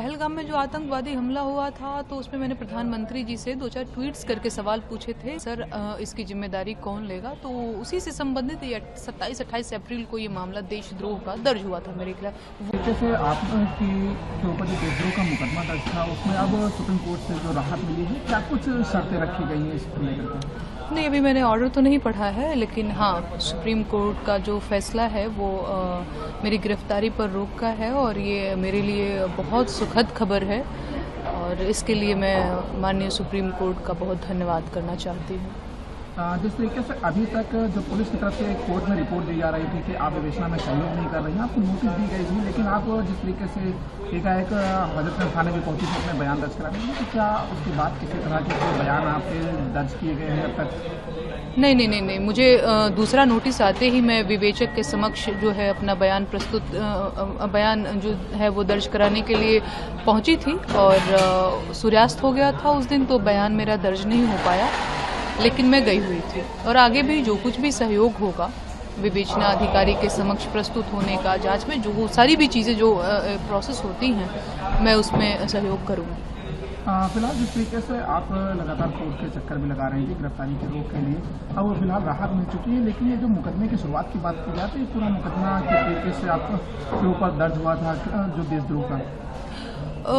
पहलगाम में जो आतंकवादी हमला हुआ था तो उसमें मैंने प्रधानमंत्री जी से 2-4 ट्वीट्स करके सवाल पूछे थे। सर इसकी जिम्मेदारी कौन लेगा, तो उसी से संबंधित 27-28 अप्रैल को ये मामला देशद्रोह का दर्ज हुआ था मेरे खिलाफ। जैसे आपके ऊपर जो देशद्रोह का मुकदमा दर्ज था उसमें अब सुप्रीम कोर्ट से जो राहत मिली है, क्या कुछ शर्तें रखी गई हैं इसको लेकर? नहीं, अभी मैंने ऑर्डर तो नहीं पढ़ा है, लेकिन हाँ, सुप्रीम कोर्ट का जो फैसला है वो मेरी गिरफ्तारी पर रोक का है और ये मेरे लिए बहुत सुखद खबर है और इसके लिए मैं माननीय सुप्रीम कोर्ट का बहुत धन्यवाद करना चाहती हूँ। जिस तरीके से अभी तक जो पुलिस की तरफ से कोर्ट में रिपोर्ट दी जा रही थी कि आप विवेचना में सहयोग नहीं कर रही हैं, आपको नोटिस दी गई थी, लेकिन आप जिस तरीके से एकाएक हजरतगंज थाने भी पहुंची थी अपने बयान दर्ज कराने में, तो क्या उसके बाद किसी तरह के कोई बयान आपके दर्ज किए गए हैं अब तक? नहीं, मुझे दूसरा नोटिस आते ही मैं विवेचक के समक्ष जो है अपना बयान जो है वो दर्ज कराने के लिए पहुंची थी और सूर्यास्त हो गया था उस दिन, तो बयान मेरा दर्ज नहीं हो पाया, लेकिन मैं गई हुई थी और आगे भी जो कुछ भी सहयोग होगा विवेचना अधिकारी के समक्ष प्रस्तुत होने का, जांच में जो सारी भी चीज़ें जो प्रोसेस होती हैं मैं उसमें सहयोग करूँगी। फिलहाल जिस तरीके से आप लगातार कोर्ट के चक्कर भी लगा रहे हैं गिरफ्तारी के रोक के लिए, अब फिलहाल राहत मिल चुकी है, लेकिन ये जो मुकदमे की शुरुआत की बात की जाए तो ये पूरा मुकदमा किस तरीके से आपके ऊपर दर्ज हुआ था जो देशद्रोह का?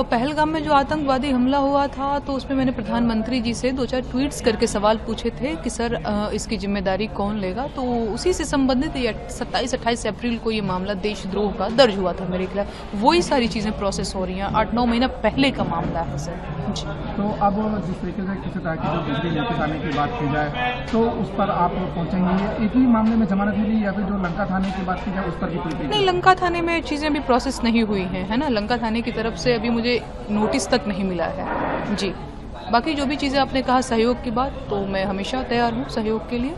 पहलगाम में जो आतंकवादी हमला हुआ था तो उसमें मैंने प्रधानमंत्री जी से 2-4 ट्वीट्स करके सवाल पूछे थे कि सर इसकी जिम्मेदारी कौन लेगा, तो उसी से संबंधित 27-28 अप्रैल को ये मामला देशद्रोह का दर्ज हुआ था मेरे खिलाफ। वही सारी चीज़ें प्रोसेस हो रही हैं, 8-9 महीना पहले का मामला है सर जी। तो अब जिस तरीके से किसी तरह की जो दूसरी नोटिस आने की बात की जाए तो उस पर आप पहुंचेंगे, एक ही मामले में जमानत मिली या फिर जो लंका थाने की बात की जाए उस पर भी कोई? नहीं, लंका थाने में चीज़ें अभी प्रोसेस नहीं हुई हैं, है ना। लंका थाने की तरफ से अभी मुझे नोटिस तक नहीं मिला है जी। बाकी जो भी चीज़ें आपने कहा सहयोग की बात, तो मैं हमेशा तैयार हूँ सहयोग के लिए।